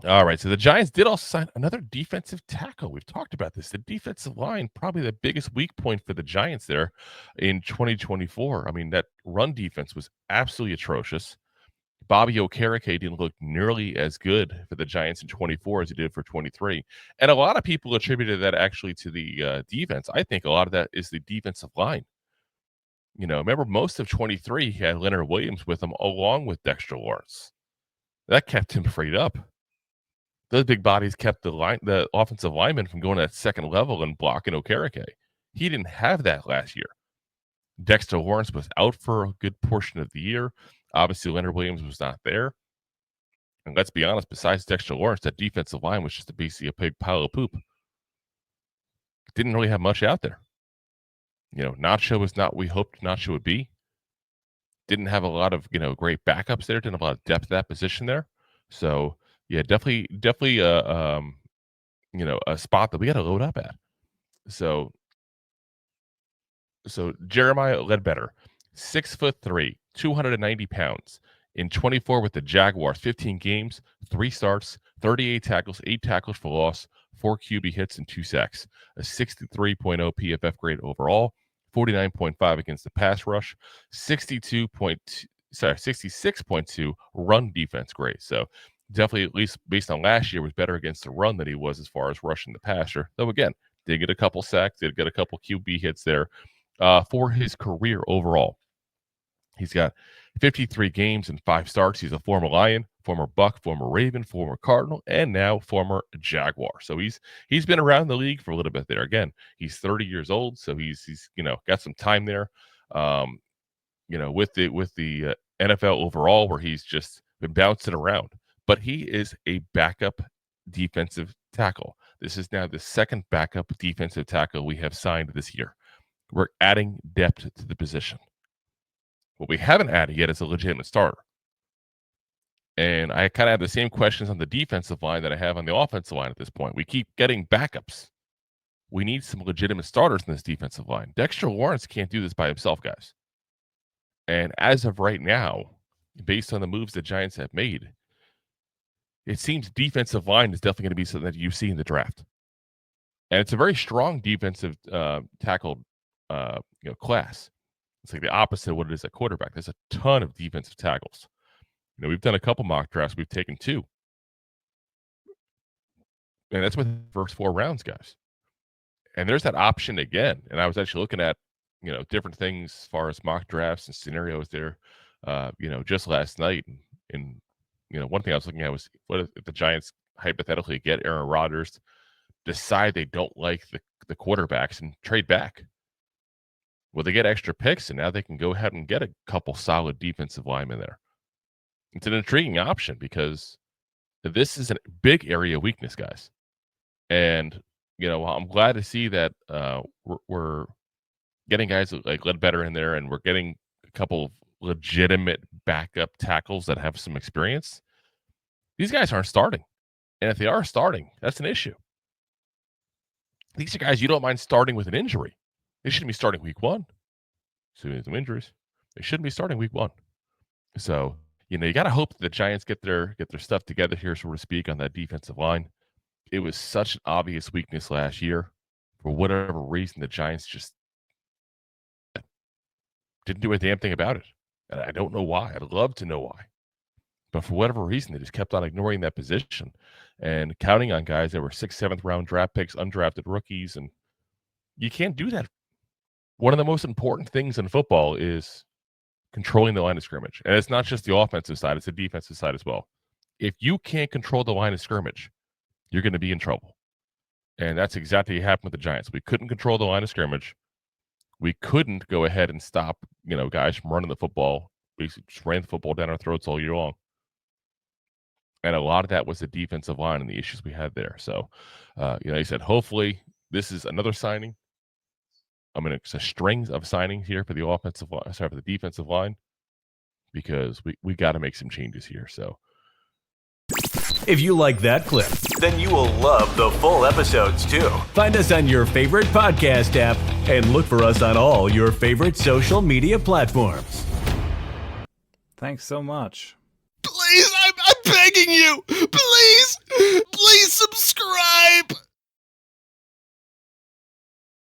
All right, so the Giants did also sign another defensive tackle. We've talked about this. The defensive line, probably the biggest weak point for the Giants there in 2024. I mean, that run defense was absolutely atrocious. Bobby Okereke didn't look nearly as good for the Giants in 24 as he did for 23. And a lot of people attributed that actually to the defense. I think a lot of that is the defensive line. You know, remember most of 23, he had Leonard Williams with him along with Dexter Lawrence. That kept him freed up. Those big bodies kept the offensive lineman from going to that second level and blocking Okereke. He didn't have that last year. Dexter Lawrence was out for a good portion of the year. Obviously, Leonard Williams was not there. And let's be honest, besides Dexter Lawrence, that defensive line was just basically a big pile of poop. Didn't really have much out there. You know, Nacho was not what we hoped Nacho would be. Didn't have a lot of, great backups there. Didn't have a lot of depth at that position there. So, yeah, definitely a spot that we got to load up at. So Jeremiah Ledbetter, 6'3", 290 pounds, in 24 with the Jaguars, 15 games, 3 starts, 38 tackles, 8 tackles for loss, 4 QB hits, and 2 sacks. A 63.0 PFF grade overall, 49.5 against the pass rush, 66.2 run defense grade. So definitely, at least based on last year, was better against the run than he was as far as rushing the passer. Though again, did get a couple sacks, did get a couple QB hits there. For his career overall, he's got 53 games and 5 starts. He's a former Lion, former Buck, former Raven, former Cardinal, and now former Jaguar. So he's been around the league for a little bit there. Again, he's 30 years old, so he's got some time there. With the NFL overall, where he's just been bouncing around. But he is a backup defensive tackle. This is now the second backup defensive tackle we have signed this year. We're adding depth to the position. What we haven't added yet is a legitimate starter. And I kind of have the same questions on the defensive line that I have on the offensive line at this point. We keep getting backups. We need some legitimate starters in this defensive line. Dexter Lawrence can't do this by himself, guys. And as of right now, based on the moves the Giants have made, it seems defensive line is definitely going to be something that you see in the draft. And it's a very strong defensive tackle class. It's like the opposite of what it is at quarterback. There's a ton of defensive tackles. We've done a couple mock drafts. We've taken 2. And that's with the first 4 rounds, guys. And there's that option again. And I was actually looking at, different things as far as mock drafts and scenarios there, just last night. And one thing I was looking at was, what if the Giants hypothetically get Aaron Rodgers, decide they don't like the quarterbacks and trade back? Well, they get extra picks, and now they can go ahead and get a couple solid defensive linemen there. It's an intriguing option because this is a big area of weakness, guys. And, I'm glad to see that we're getting guys like Ledbetter in there, and we're getting a couple of legitimate backup tackles that have some experience. These guys aren't starting. And if they are starting, that's an issue. These are guys you don't mind starting with an injury. They shouldn't be starting week 1. So some injuries. They shouldn't be starting week 1. So, you got to hope that the Giants get their stuff together here, so to speak, on that defensive line. It was such an obvious weakness last year. For whatever reason, the Giants just didn't do a damn thing about it. And I don't know why. I'd love to know why. But for whatever reason, they just kept on ignoring that position and counting on guys that were 6th, 7th round draft picks, undrafted rookies. And you can't do that. One of the most important things in football is controlling the line of scrimmage. And it's not just the offensive side, it's the defensive side as well. If you can't control the line of scrimmage, you're going to be in trouble. And that's exactly what happened with the Giants. We couldn't control the line of scrimmage. We couldn't go ahead and stop, guys from running the football. Basically just ran the football down our throats all year long. And a lot of that was the defensive line and the issues we had there. So, he said, hopefully this is another signing. It's a string of signings here for the defensive line, because we got to make some changes here. So, if you like that clip, then you will love the full episodes too. Find us on your favorite podcast app and look for us on all your favorite social media platforms. Thanks so much. Please, I'm begging you.